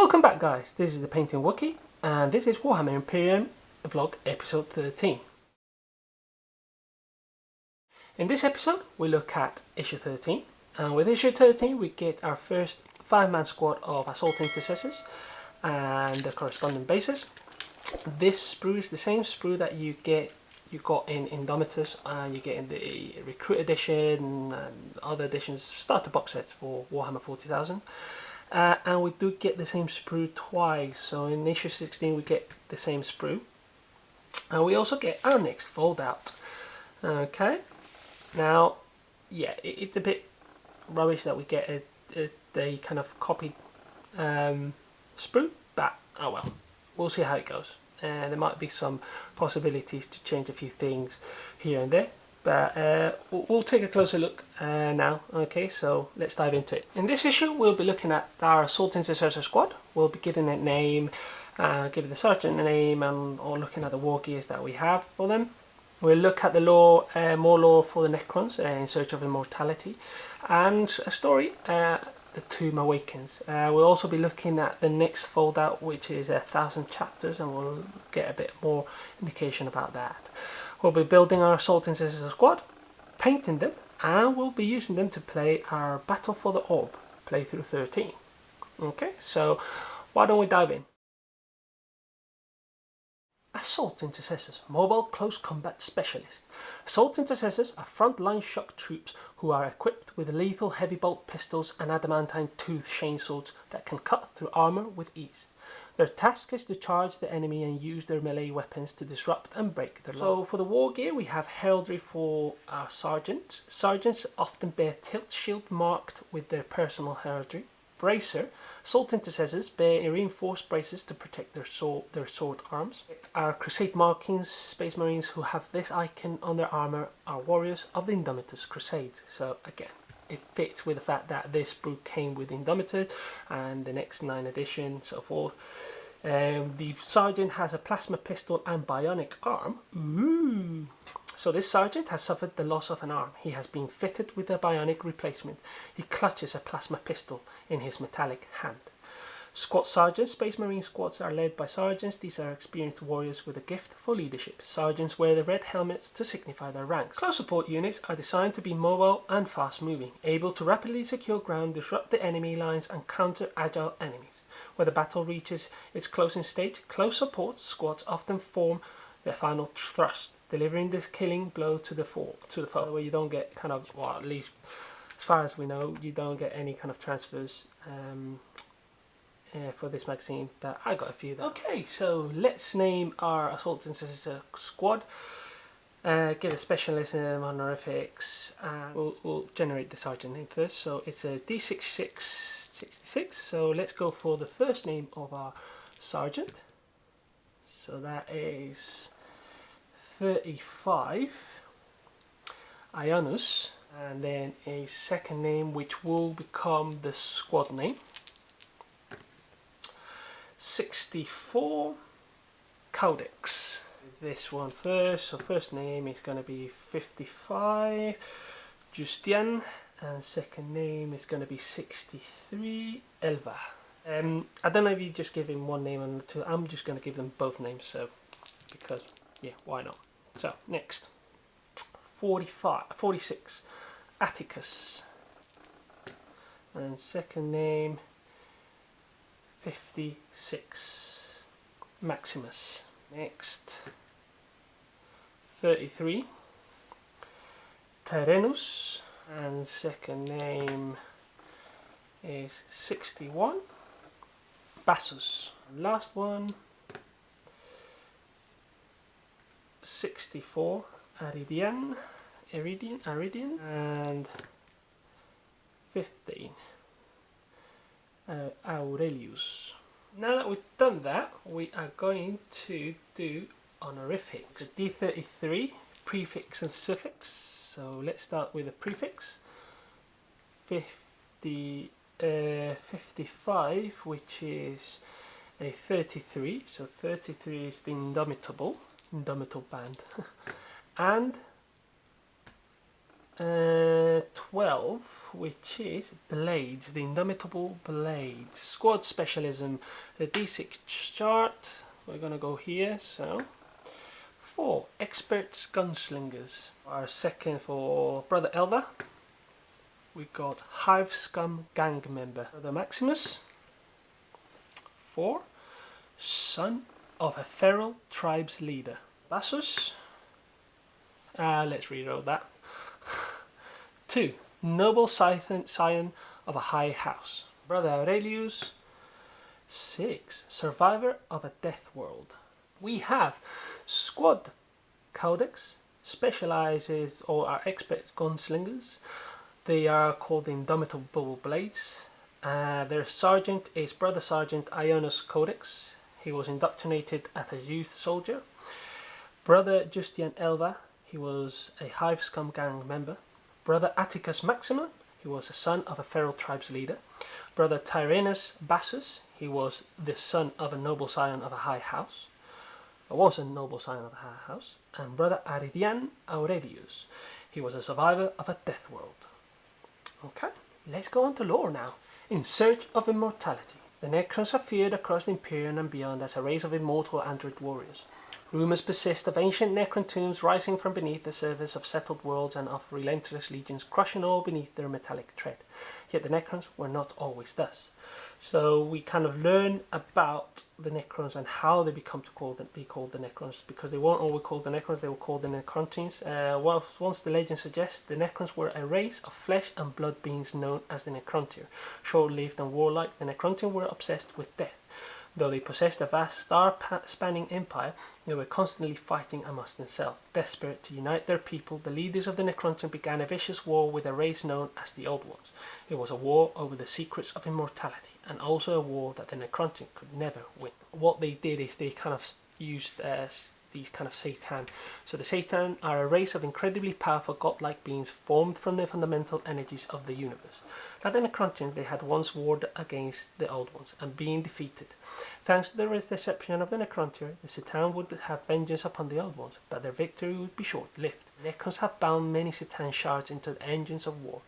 Welcome back, guys. This is the Painting Wookie, and this is Warhammer Imperium vlog episode 13. In this episode we look at issue 13, and with issue 13 we get our first 5-man squad of assault intercessors and the corresponding bases. This sprue is the same sprue that you got in Indomitors, you get in the Recruit Edition and other editions, starter box sets for Warhammer 40,000. And we do get the same sprue twice, so in issue 16 we get the same sprue, and we also get our next fold out. Okay, now yeah, it's a bit rubbish that we get a kind of copied sprue, but oh well, we'll see how it goes. There might be some possibilities to change a few things here and there, but we'll take a closer look now. Okay, so let's dive into it. In this issue we'll be looking at our Assault Intercessor squad. We'll be giving it a name, giving the sergeant a name, and or looking at the war gears that we have for them. We'll look at the lore, more lore for the Necrons, In Search of Immortality, and a story, the Tomb Awakens. We'll also be looking at the next fold out, which is 1,000 chapters, and we'll get a bit more indication about that. We'll be building our Assault Intercessor squad, painting them, and we'll be using them to play our Battle for the Orb, playthrough 13. Okay, so why don't we dive in? Assault Intercessors, mobile close combat specialists. Assault Intercessors are frontline shock troops who are equipped with lethal heavy bolt pistols and adamantine tooth chainswords that can cut through armor with ease. Their task is to charge the enemy and use their melee weapons to disrupt and break their line. So for the war gear we have heraldry for our sergeants. Sergeants often bear tilt shield marked with their personal heraldry. Bracer, assault intercessors bear reinforced braces to protect their sword arms. Our crusade markings, space marines who have this icon on their armor are warriors of the Indomitors Crusade. So again, it fits with the fact that this sprue came with Indomitors and the next 9 edition, so forth. The sergeant has a plasma pistol and bionic arm. Ooh. So this sergeant has suffered the loss of an arm. He has been fitted with a bionic replacement. He clutches a plasma pistol in his metallic hand. Squad sergeants, Space Marine squads are led by sergeants. These are experienced warriors with a gift for leadership. Sergeants wear the red helmets to signify their ranks. Close support units are designed to be mobile and fast moving, able to rapidly secure ground, disrupt the enemy lines and counter agile enemies. Where the battle reaches its closing stage, close support squads often form their final thrust, delivering this killing blow to the foe. Where you don't get kind of, well, at least as far as we know, you don't get any kind of transfers for this magazine, but I got a few though. Okay, so let's name our Assault Intercessor squad, give a specialism, honorifics, and we'll generate the sergeant name first. So it's a D6666, so let's go for the first name of our sergeant. So that is 35 Ionus, and then a second name which will become the squad name, 64 Codex. This one first, so first name is going to be 55 Justian, and second name is going to be 63 Elva. I don't know if you just give him one name or two. I'm just going to give them both names, so because yeah, why not? So next, 46 Atticus, and second name 56 Maximus. Next, 33 Tyrannus, and second name is 61 Bassus. And last one, 64 Aridian, and 15 Aurelius. Now that we've done that, we are going to do honorifics. D33, prefix and suffix. So let's start with a prefix. 55, which is a 33. So 33 is the Indomitable band. And 12, which is Blades, the Indomitable Blades. Squad Specialism, the D6 chart. We're going to go here, so 4 Experts Gunslingers. Our second for Brother Elva, we got Hive Scum Gang Member. Brother Maximus, 4 Son of a Feral Tribes Leader. Bassus, let's reroll that. 2 Noble Scion of a High House. Brother Aurelius, 6 Survivor of a Death World. We have Squad Codex, specializes or are expert gunslingers. They are called the Indomitable Blades. Their sergeant is Brother Sergeant Ionis Codex. He was indoctrinated as a youth soldier. Brother Justian Elva, he was a Hive Scum Gang member. Brother Atticus Maximum, he was a son of a feral tribes leader. Brother Tyrannus Bassus, he was the son of a noble scion of a high house. Was a noble scion of a high house. And Brother Aridian Aurelius, he was a survivor of a death world. Okay, let's go on to lore now. In search of immortality, the Necrons have feared across the Imperium and beyond as a race of immortal android warriors. Rumours persist of ancient Necron tombs rising from beneath the surface of settled worlds and of relentless legions crushing all beneath their metallic tread. Yet the Necrons were not always thus. So we kind of learn about the Necrons and how they become to be called the Necrons, because they weren't always called the Necrons, they were called the Necrontines. Once the legend suggests, the Necrons were a race of flesh and blood beings known as the Necrontyr. Short-lived and warlike, the Necrontines were obsessed with death. Though they possessed a vast star-spanning empire, they were constantly fighting amongst themselves. Desperate to unite their people, the leaders of the Necrontines began a vicious war with a race known as the Old Ones. It was a war over the secrets of immortality, and also a war that the Necrontines could never win. What they did is they kind of used these kind of Satan. So the Satan are a race of incredibly powerful godlike beings formed from the fundamental energies of the universe. Like the Necrontines, they had once warred against the Old Ones and been defeated. Thanks to the reception of the Necrontyr, the Satan would have vengeance upon the Old Ones, but their victory would be short-lived. The Necrons have bound many Satan shards into the engines of war.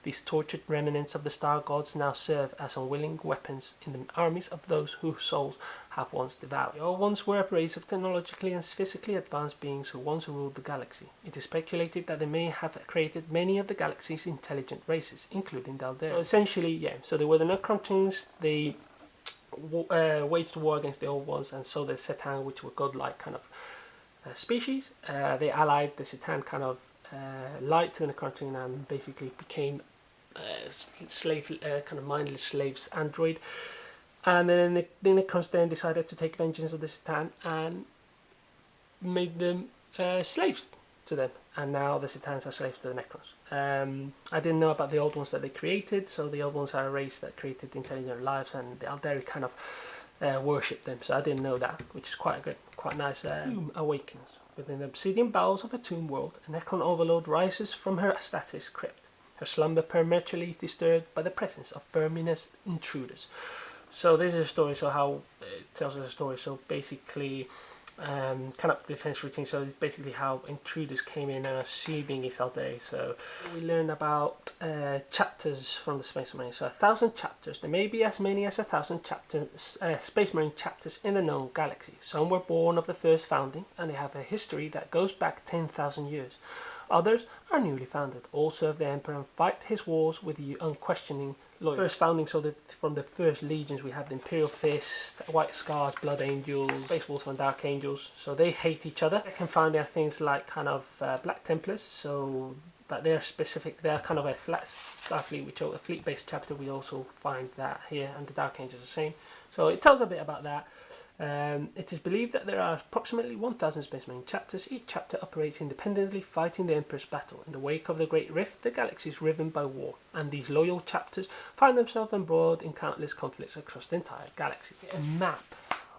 These tortured remnants of the star gods now serve as unwilling weapons in the armies of those whose souls have once devoured. The Old Ones were a race of technologically and physically advanced beings who once ruled the galaxy. It is speculated that they may have created many of the galaxy's intelligent races, including Daldera. So essentially, so they were the Necrontines. They waged war against the Old Ones, and so the Satan, which were godlike kind of species, they allied. The Satan kind of lied to the Necrontine and basically became kind of mindless slaves android, and then the Necrons then decided to take vengeance of the Satan and made them slaves to them, and now the Satans are slaves to the Necrons. I didn't know about the Old Ones that they created, so the Old Ones are a race that created intelligent lives, and the Alderi kind of worshipped them, so I didn't know that, which is quite nice. Tomb awakens. Within the obsidian bowels of a tomb world, a Necron overlord rises from her status crypt. Her slumber perpetually disturbed by the presence of verminous intruders. So this is a story, so how it tells us a story. So basically, kind of defense routine. So it's basically how intruders came in and assuming it's Alderi. So we learn about chapters from the Space Marine. So 1,000 chapters. There may be as many as 1,000 chapters, Space Marine chapters in the known galaxy. Some were born of the first founding, and they have a history that goes back 10,000 years. Others are newly founded, all serve the Emperor and fight his wars with the unquestioning loyalty. First founding, so from the first legions we have the Imperial Fist, White Scars, Blood Angels, Space Wolves and Dark Angels, so they hate each other. Second founding are things like kind of Black Templars, so but they're specific, they're kind of a flat Starfleet, which are a fleet-based chapter. We also find that here, and the Dark Angels are the same. So it tells a bit about that. It is believed that there are approximately 1,000 Space Marine chapters. Each chapter operates independently, fighting the Emperor's battle. In the wake of the Great Rift, the galaxy is riven by war, and these loyal chapters find themselves embroiled in countless conflicts across the entire galaxy. A map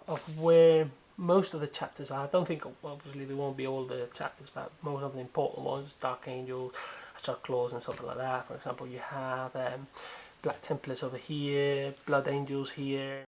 of where most of the chapters are. I don't think, obviously, there won't be all the chapters, but most of the important ones, Dark Angel, Astral Claws, and something like that. For example, you have Black Templars over here, Blood Angels here.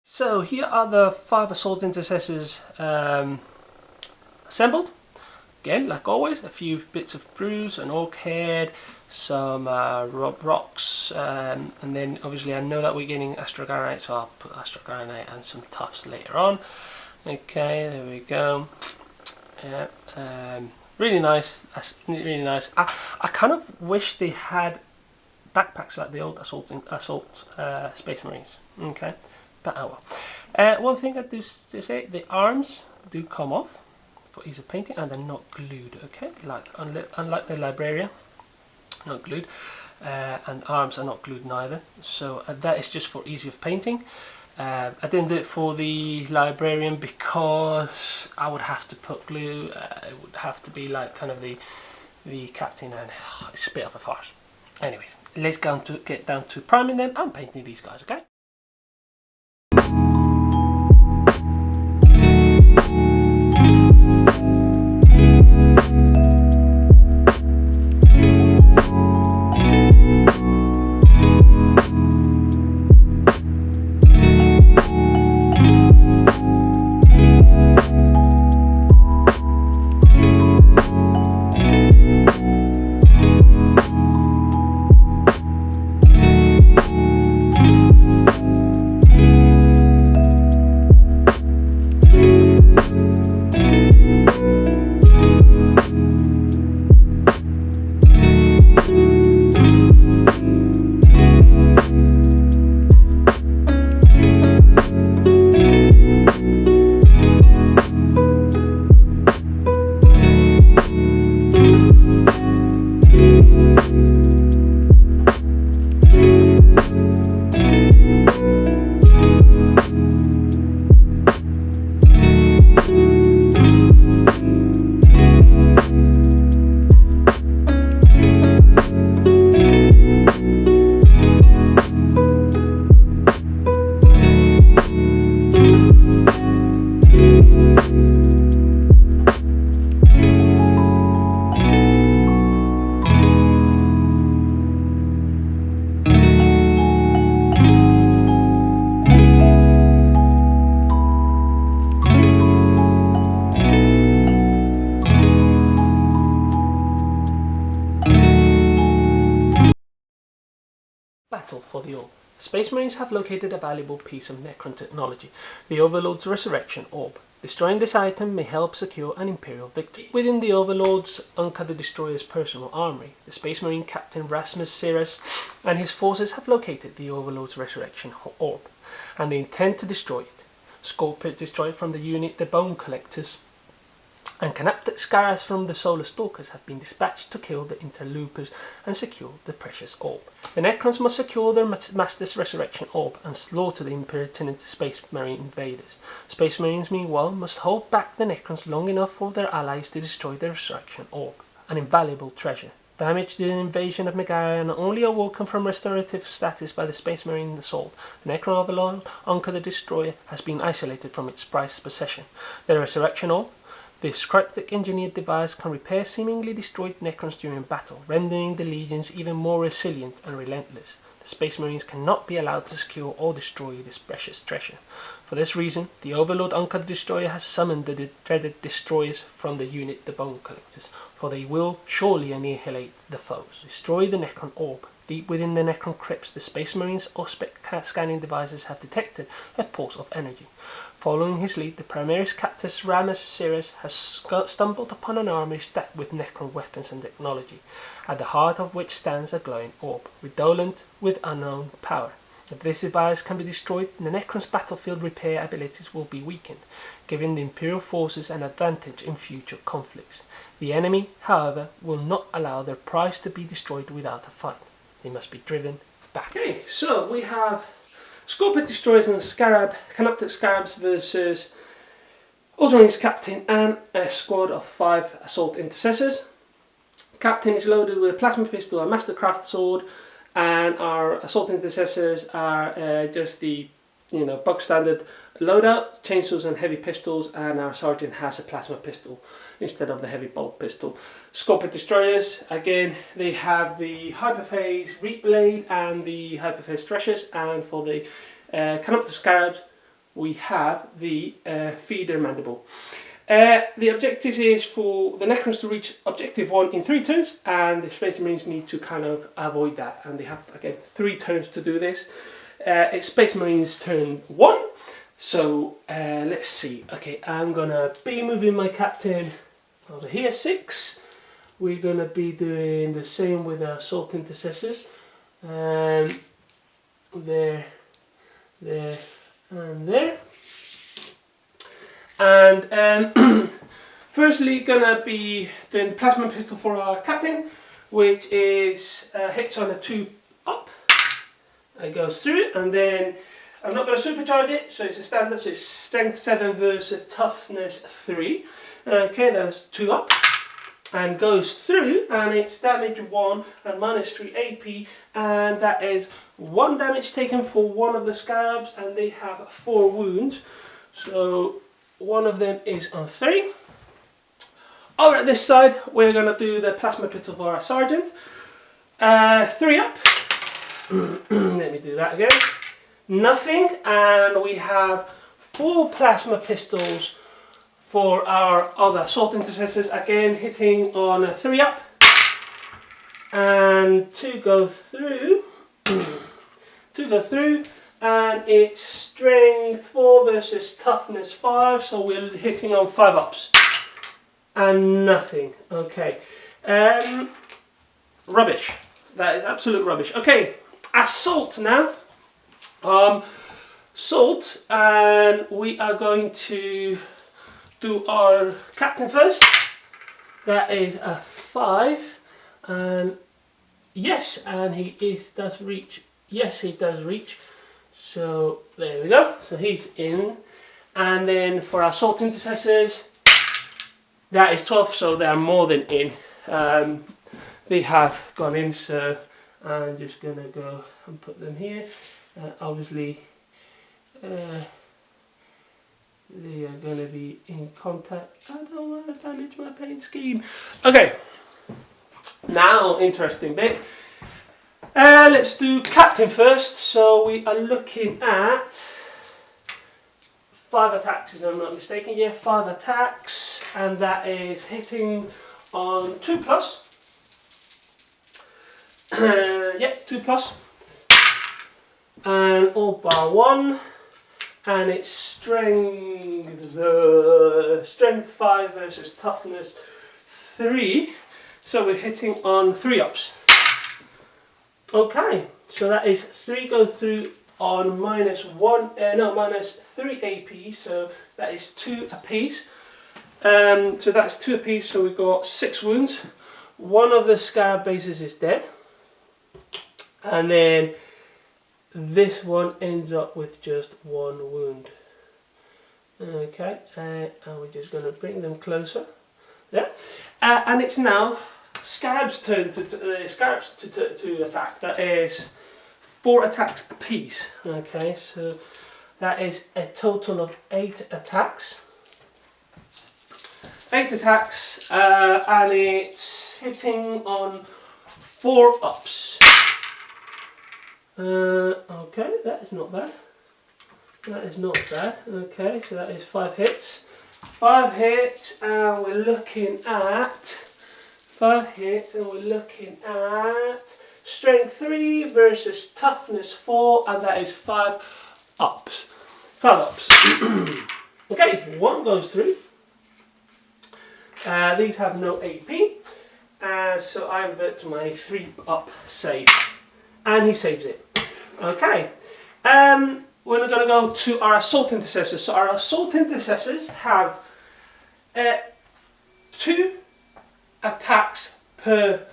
So here are the 5 assault intercessors assembled. Again, like always, a few bits of bruise, an orc head, some rocks, and then obviously I know that we're getting astrogranite, so I'll put astrogranite and some tufts later on. Okay, there we go. Yeah, really nice. Really nice. I kind of wish they had backpacks like the old assault Space Marines. Okay, but oh well. One thing I do to say, the arms do come off for ease of painting, and they're not glued. Okay, like unlike the Librarian, not glued, and arms are not glued neither. So that is just for ease of painting. I didn't do it for the Librarian because I would have to put glue. It would have to be like kind of the captain, and it's a bit of a farce. Anyways, let's get down to priming them and painting these guys. Okay. Battle for the Orb. Space Marines have located a valuable piece of Necron technology, the Overlord's Resurrection Orb. Destroying this item may help secure an Imperial victory. Within the Overlord's Unka the Destroyer's personal armory, the Space Marine Captain Rasmus Siras and his forces have located the Overlord's Resurrection Orb, and they intend to destroy it. Scope it destroyed from the unit the Bone Collectors, and Canaptic Scarabs from the Solar Stalkers have been dispatched to kill the Interlopers and secure the precious orb. The Necrons must secure their Master's Resurrection Orb and slaughter the impertinent Space Marine invaders. Space Marines, meanwhile, must hold back the Necrons long enough for their allies to destroy the Resurrection Orb. An invaluable treasure. Damage to the invasion of Megaria and only awoken from restorative status by the Space Marine assault, the Necron Overlord, Unka the Destroyer, has been isolated from its prized possession. The Resurrection Orb, this cryptic engineered device, can repair seemingly destroyed Necrons during battle, rendering the legions even more resilient and relentless. The Space Marines cannot be allowed to secure or destroy this precious treasure. For this reason, the Overlord Unka the Destroyer has summoned the dreaded destroyers from the unit the Bone Collectors, for they will surely annihilate the foes. Destroy the Necron Orb. Deep within the Necron crypts, the Space Marines' Auspex scanning devices have detected a pulse of energy. Following his lead, the Primaris Captus Ramus Siras has stumbled upon an army stacked with Necron weapons and technology, at the heart of which stands a glowing orb, redolent with unknown power. If this device can be destroyed, the Necron's battlefield repair abilities will be weakened, giving the Imperial forces an advantage in future conflicts. The enemy, however, will not allow their prize to be destroyed without a fight. They must be driven back. Okay, so we have Scorpion Destroyers and Scarab, Canoptic Scarabs versus Ultramarines Captain and a squad of 5 Assault Intercessors. Captain is loaded with a Plasma Pistol, a Mastercraft Sword, and our Assault Intercessors are just the bog standard loadout, chainsaws and heavy pistols, and our Sergeant has a Plasma Pistol. instead of the heavy bolt pistol. Scorpion destroyers, again, they have the hyperphase reap blade and the hyperphase threshers, and for the canopter scarabs we have the feeder mandible. The objective is for the Necrons to reach objective 1 in 3 turns, and the Space Marines need to kind of avoid that, and they have again 3 turns to do this. It's Space Marines turn 1, so let's see. Okay, I'm gonna be moving my captain over here 6. We're gonna be doing the same with our assault intercessors. There, there, and there. And firstly, gonna be doing the plasma pistol for our captain, which is hits on a 2 up. It goes through, and then I'm not going to supercharge it, so it's a standard. So it's strength 7 versus toughness 3. Okay, that's 2 up, and goes through, and it's damage 1 and minus 3 AP, and that is 1 damage taken for one of the scarabs, and they have 4 wounds. So one of them is on 3. Over at this side, we're going to do the plasma pistol for our sergeant. 3 up. Let me do that again. Nothing, and we have 4 plasma pistols for our other assault intercessors. Again, hitting on a 3 up, and 2 go through. 2 go through. And it's strength 4 versus toughness 5, so we're hitting on 5 ups. And nothing. Okay. Rubbish. That is absolute rubbish. Okay, assault now. Assault, and we are going to do our captain first. That is a 5. And yes, and he does reach. Yes, he does reach. So there we go, so he's in. And then for our assault intercessors, that is 12, so they are more than in. They have gone in, so I'm just going to go and put them here. Obviously, they are going to be in contact. I don't want to damage my paint scheme. Okay, now interesting bit. Let's do captain first. So we are looking at 5 attacks, if I'm not mistaken. Yeah, 5 attacks, and that is hitting on 2+. Yeah, 2+, and all bar 1, and it's strength 5 versus toughness 3. So we're hitting on 3 ups. Okay, so that is 3 go through on minus 3 AP, so that is 2 apiece. So that's 2 apiece, so we've got 6 wounds. One of the scarab bases is dead, and then this one ends up with just 1 wound. Okay, and we're just going to bring them closer. Yeah, and it's now Scarab's turn to attack. That is 4 attacks apiece. Okay, so that is a total of 8 attacks. 8 attacks, and it's hitting on 4 ups. Okay, that is not bad. That is not bad. Okay, so that is 5 hits. 5 hits, and we're looking at 5 hits, and we're looking at strength 3 versus toughness 4, and that is 5 ups. 5 ups. Okay, 1 goes through. These have no AP, so I revert to my 3 up save, and he saves it. Okay, we're going to go to our assault intercessors. So our assault intercessors have 2 attacks per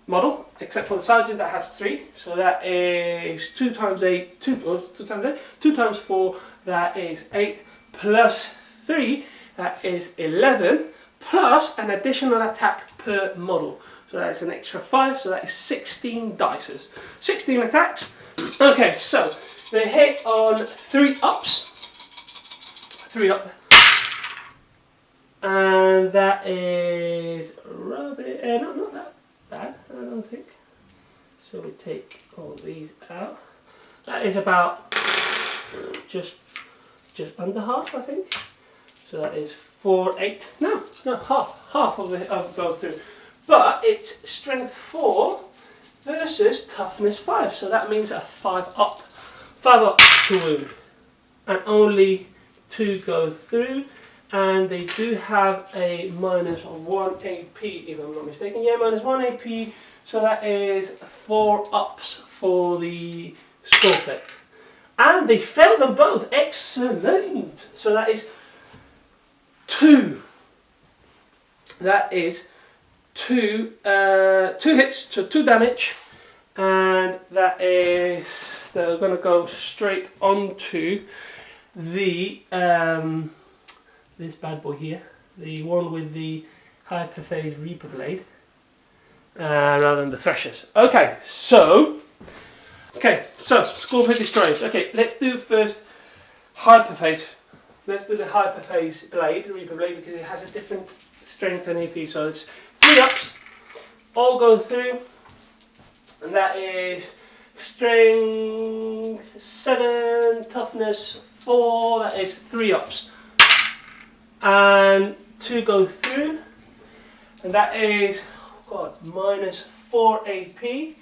model, except for the sergeant that has 3. So that is 2 times 8, 2 times 4, that is 8, plus 3, that is 11, plus an additional attack per model. So that is an extra 5, so that is 16 dices. 16 attacks. Okay, so they hit on 3 ups. 3 up. And that is rubbish. No, not that bad, I don't think. So we take all these out. That is about just under half, I think. So that is 4, 8. No, half of it I've gone through. But it's strength 4 versus toughness 5. So that means a 5 up to wound, and only 2 go through. And they do have a minus 1 AP, if I'm not mistaken. Yeah, minus 1 AP. So that is 4 ups for the skull effect. And they failed them both. Excellent. So that is 2. That is 2 hits, so 2 damage. And that is, they're going to go straight onto the this bad boy here, the one with the hyperphase Reaper blade, rather than the Threshers. Okay, so Scorpio destroys. Okay, let's do first hyperphase. Let's do the hyperphase blade, the Reaper blade, because it has a different strength and AP. So it's 3 ups, all go through, and that is strength 7, toughness 4. That is 3 ups. And 2 go through, and that is minus 4 AP.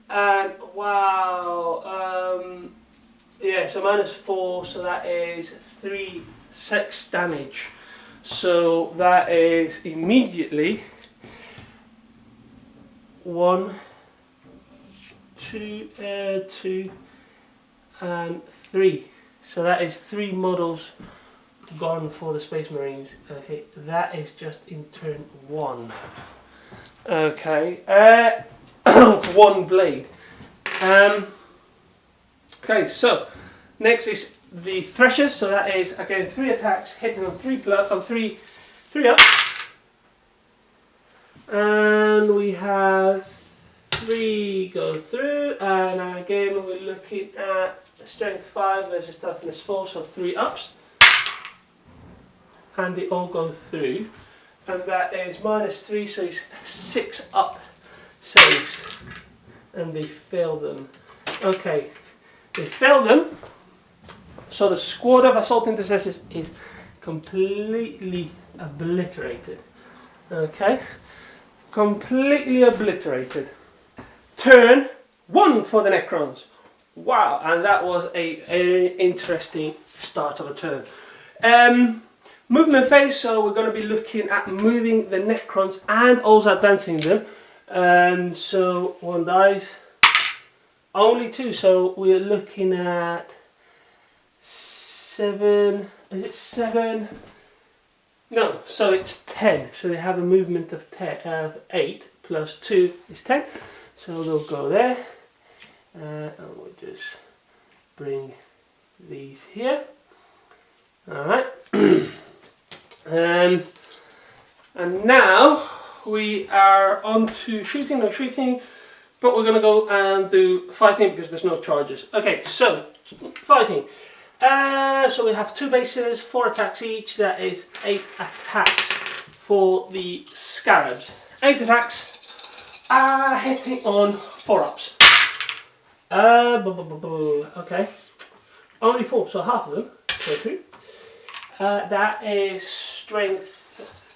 And wow, yeah, so minus 4, so that is 6 damage. So that is immediately 1, 2, 2, and 3. So that is 3 models gone for the Space Marines. Okay, that is just in turn 1. Okay, for 1 blade. Okay, so next is the Threshers. So that is again 3 attacks, hitting on 3 up, and we have 3 go through. And again, we're looking at strength 5 versus toughness 4, so 3 ups. And they all go through, and that is minus 3, so it's 6 up saves, and they fail them. Okay, they fail them, so the squad of assault intercessors is completely obliterated. Okay, completely obliterated. Turn 1 for the Necrons. Wow, and that was a interesting start of a turn. Movement phase, so we're going to be looking at moving the Necrons and also advancing them. And so 1 dies, only 2, so we're looking at 7, is it 7? No, so it's 10, so they have a movement of 8 plus 2 is 10, so they'll go there, and we'll just bring these here. Alright. And now we are on to shooting, but we're going to go and do fighting because there's no charges. Okay, so fighting. So we have 2 bases, 4 attacks each. That is 8 attacks for the Scarabs. 8 attacks, hitting on 4 ups. Okay, only 4, so half of them go through. That is strength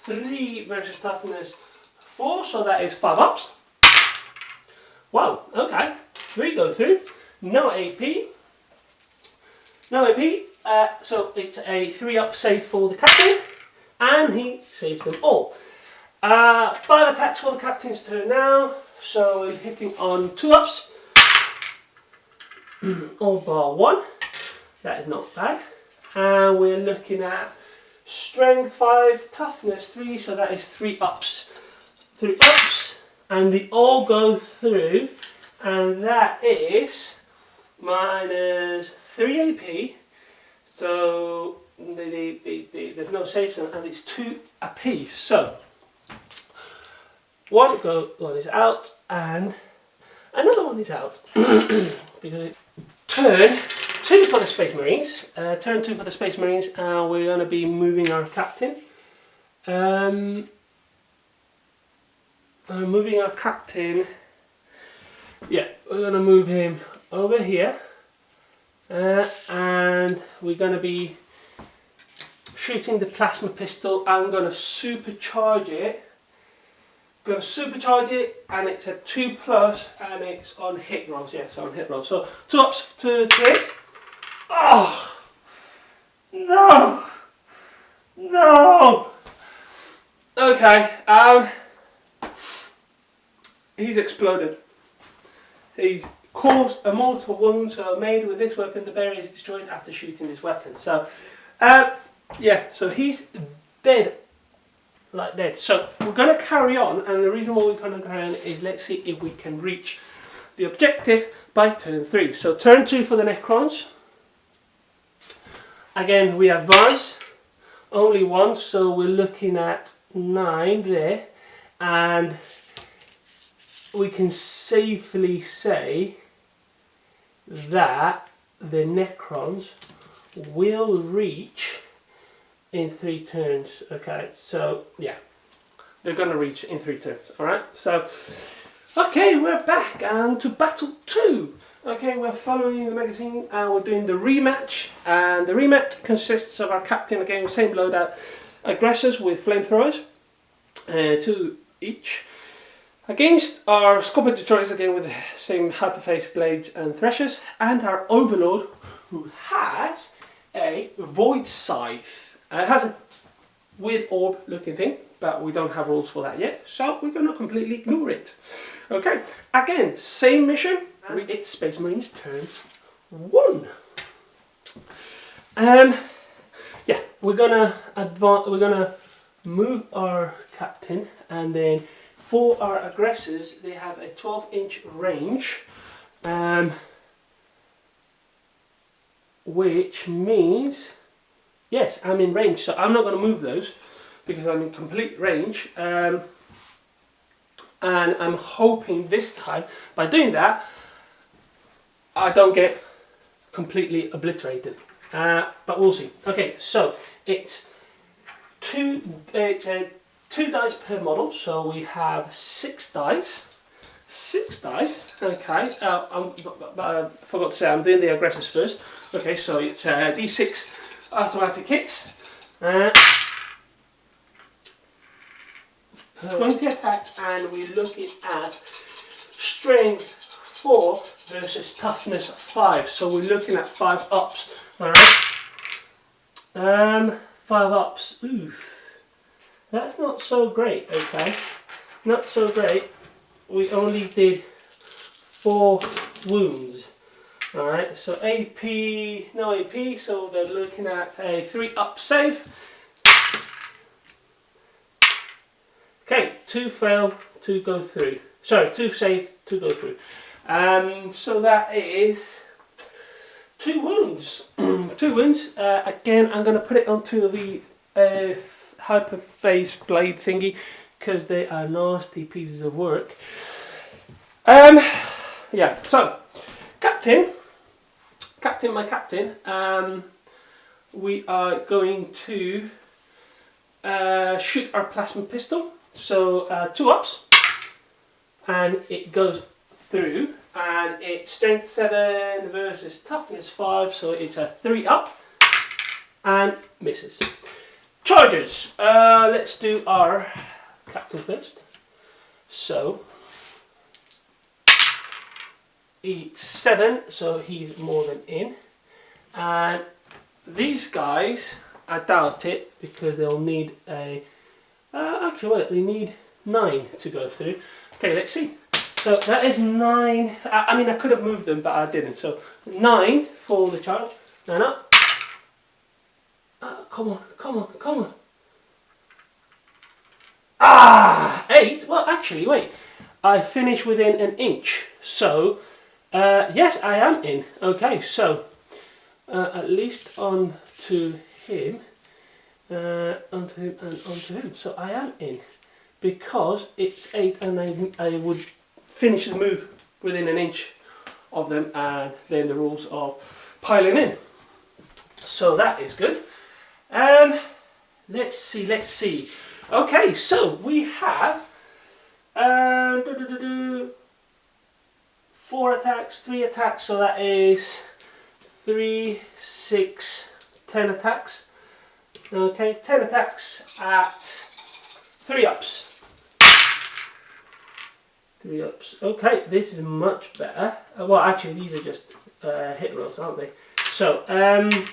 3 versus toughness 4, so that is 5 ups. Wow, okay, 3 go through, no AP. So it's a 3 up save for the captain, and he saves them all. 5 attacks for the captain's turn now, so we're hitting on 2 ups, all bar 1, that is not bad. And we're looking at strength 5, toughness 3, so that is 3 ups. 3 ups, and they all go through, and that is minus 3 AP, so there's no saves, and it's 2 apiece. So one is out, and another one is out because it's turn 2 for the Space Marines. Turn 2 for the Space Marines, and we're going to be moving our captain. Moving our captain. Yeah, we're going to move him over here, and we're going to be shooting the plasma pistol. I'm going to supercharge it. And it's a 2+, and it's on hit rolls. Yes, on hit rolls. So 2 ups to hit. Oh no, no. Okay. He's exploded. He's caused a mortal wound. So made with this weapon, the barrier is destroyed after shooting this weapon. So, yeah. So he's dead. Like that. So we're going to carry on, and the reason why we're going to carry on is let's see if we can reach the objective by turn 3. So turn 2 for the Necrons. Again, we advance only once, so we're looking at 9 there, and we can safely say that the Necrons will reach in 3 turns. Okay, so yeah, they're gonna reach in 3 turns. All right, so okay, we're back and to battle 2. Okay, we're following the magazine and we're doing the rematch, and the rematch consists of our captain again, same loadout, aggressors with flamethrowers, 2 each, against our scorpion destroyers again with the same hyperface blades and threshers, and our overlord who has a void scythe. It has a weird orb looking thing, but we don't have rules for that yet, so we're going to completely ignore it. Okay, again, same mission, and it's Space Marines turn 1. Yeah, we're going to move our captain, and then for our aggressors, they have a 12-inch range, which means, yes, I'm in range, so I'm not going to move those because I'm in complete range, and I'm hoping this time, by doing that, I don't get completely obliterated, but we'll see. Okay, so it's 2 dice per model, so we have 6 dice. 6 dice, okay, I forgot to say I'm doing the aggressors first. Okay, so it's D6 automatic hits, 20 attack, and we're looking at strength 4 versus toughness 5, so we're looking at 5 ups, alright? 5 ups, oof, that's not so great, okay, not so great. We only did 4 wounds. Alright, so AP, no AP, so they're looking at a 3 up save. Okay, 2 fail, 2 go through. Sorry, 2 save, 2 go through. So that is 2 wounds. 2 wounds. Again, I'm going to put it onto the hyperface blade thingy, because they are nasty pieces of work. Yeah, so my captain, we are going to shoot our plasma pistol. So 2 ups, and it goes through, and it's strength 7 versus toughness 5, so it's a 3 up, and misses. Charges. Let's do our captain first. So it's 7, so he's more than in. And these guys, I doubt it, because they'll need a actually wait, they need 9 to go through. Okay, let's see. So that is 9. I mean, I could have moved them, but I didn't. So 9 for the charge. 9 up. Come on, come on, come on. Ah, 8. Well, actually, wait. I finished within an inch. So, yes, I am in. Okay, so at least onto him, onto him, and onto him. So I am in because it's 8, and I would finish the move within an inch of them, and then the rules of piling in. So that is good. Let's see. Okay, so we have 4 attacks, 3 attacks, so that is 3, 6, 10 attacks. Okay, 10 attacks at 3 ups. 3 ups. Okay, this is much better. Well, actually, these are just hit rolls, aren't they? So,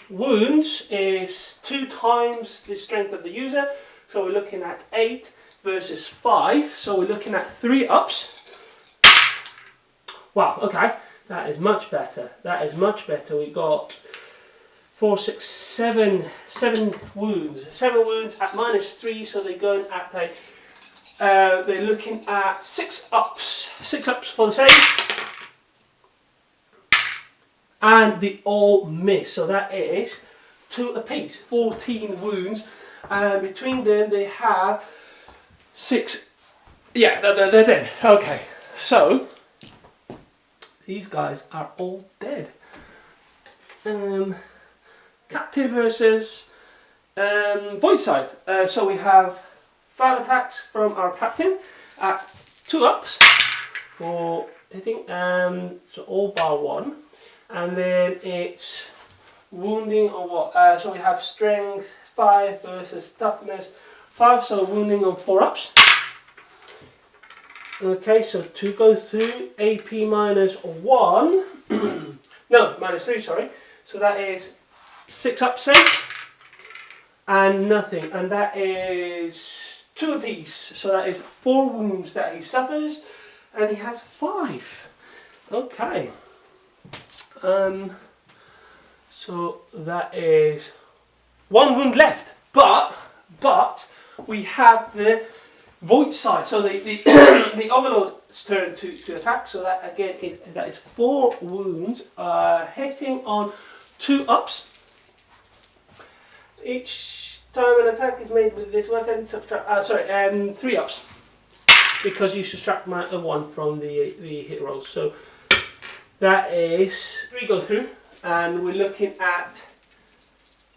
wounds is 2 times the strength of the user. So we're looking at 8 versus 5. So we're looking at 3 ups. Wow, okay. That is much better. That is much better. We got 4, 6, 7 wounds. 7 wounds at -3, so they're going at a they're looking at 6 ups. 6 ups for the save. And they all miss. So that is 2 apiece. 14 wounds. And between them they have 6. Yeah, they're dead. Okay. So these guys are all dead. Captain versus Voidside. So we have 5 attacks from our captain at 2 ups for hitting. So all bar 1, and then it's wounding or what? So we have strength 5 versus toughness 5. So wounding on 4 ups. Okay, so 2 go through. AP -1. No, -3. Sorry. So that is 6 up save and nothing, and that is 2 apiece. So that is 4 wounds that he suffers, and he has 5. Okay. So that is 1 wound left, but we have the void side. So the the overlord's turn to attack. So that again that is 4 wounds, hitting on 2 ups. Each time an attack is made with this weapon, subtract 3 ups, because you subtract a 1 from the hit rolls. So that is 3 go through, and we're looking at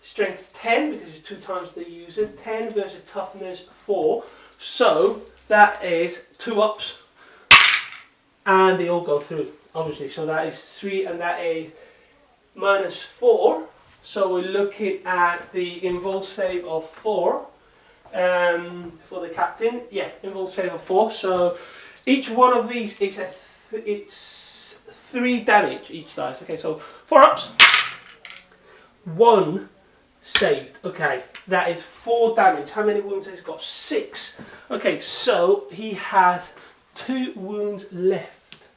strength 10 because it's 2 times the user. 10 versus toughness 4. So that is 2 ups, and they all go through, obviously. So that is 3, and that is -4. So we're looking at the involved save of 4 for the captain. Yeah, involved save of 4. So each one of these is it's 3 damage each dice. Okay, so 4 ups, 1 saved. Okay, that is 4 damage. How many wounds has he got? 6. Okay, so he has 2 wounds left.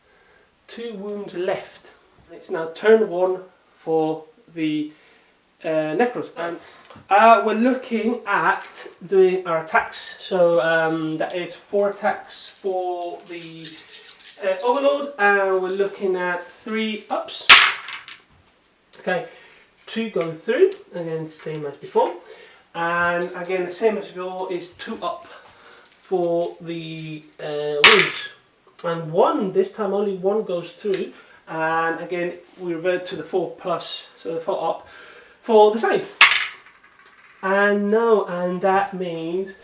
2 wounds left. It's now turn 1 for the Necrons, and we're looking at doing our attacks. So that is 4 attacks for the Overlord, and we're looking at 3 ups. Okay, 2 go through, again same as before, and again the same as before is 2 up for the wounds, and 1 this time only 1 goes through, and again we revert to the 4 plus, so the 4 up for the save. And no, and that means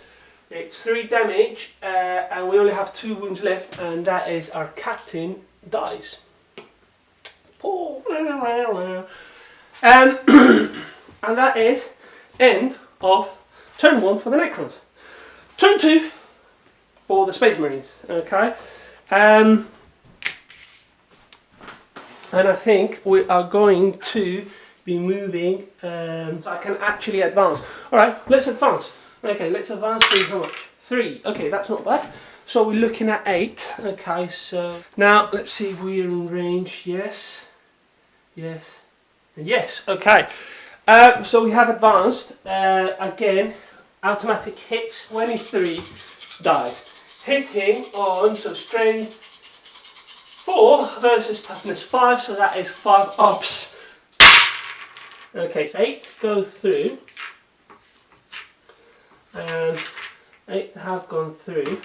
it's 3 damage, and we only have 2 wounds left, and that is our captain dies. And that is end of turn 1 for the Necrons. Turn 2 for the Space Marines. Okay, and I think we are going to be moving, so I can actually advance. Alright, let's advance. Okay, let's advance through how much? 3. Okay, that's not bad. So we're looking at 8. Okay, so now let's see if we're in range. Yes. Yes. Yes, okay. So we have advanced. Again, automatic hits 23 dice. Hitting on, so strength 4 versus toughness 5, so that is 5 ups. Okay, so 8 go through, and 8 have gone through,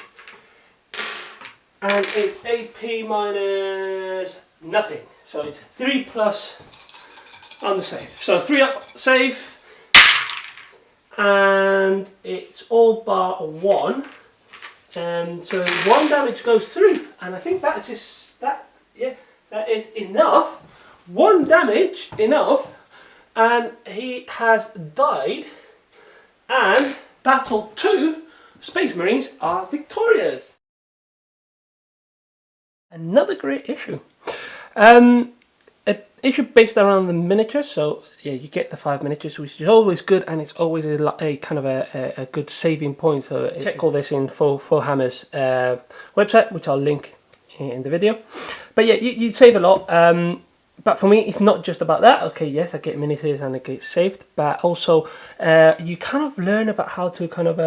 and it's AP minus nothing, so it's 3 plus on the save. So 3 up save, and it's all bar 1, and so 1 damage goes through, and I think that is enough. 1 damage enough, and he has died, and battle 2 Space Marines are victorious. Another great issue. An issue based around the miniatures, so yeah, you get the 5 miniatures, which is always good, and it's always a kind of a good saving point. So check all this in Warhammer's website, which I'll link in the video. But yeah, you save a lot. But for me, it's not just about that. Okay, yes, I get miniatures and I get saved, but also you kind of learn about how to kind of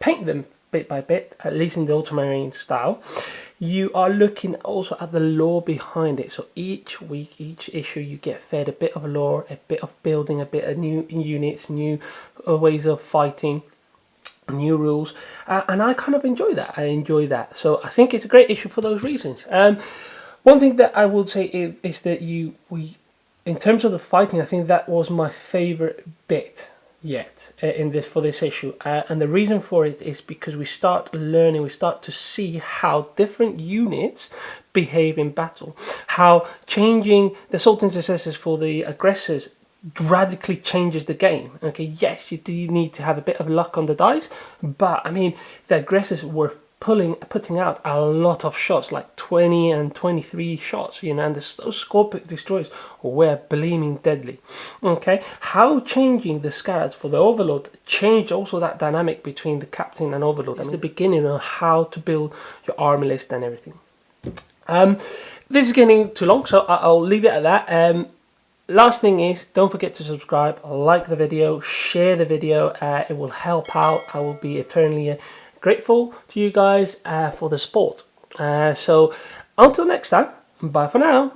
paint them bit by bit, at least in the Ultramarine style. You are looking also at the lore behind it. So each week, each issue, you get fed a bit of lore, a bit of building, a bit of new units, new ways of fighting, new rules, and I kind of enjoy that. I enjoy that. So I think it's a great issue for those reasons. One thing that I would say is that in terms of the fighting, I think that was my favorite bit yet for this issue, and the reason for it is because we start learning, we start to see how different units behave in battle, how changing the assault intercessors for the aggressors radically changes the game. Okay, yes, you do need to have a bit of luck on the dice, but I mean, the aggressors were putting out a lot of shots, like 20 and 23 shots, you know, and those Scorpion destroyers were gleaming deadly. Okay, how changing the scarabs for the Overlord changed also that dynamic between the Captain and Overlord. I mean, the beginning of how to build your army list and everything. This is getting too long, so I'll leave it at that. Last thing is, don't forget to subscribe, like the video, share the video. It will help out. I will be eternally grateful to you guys for the support. So until next time, bye for now.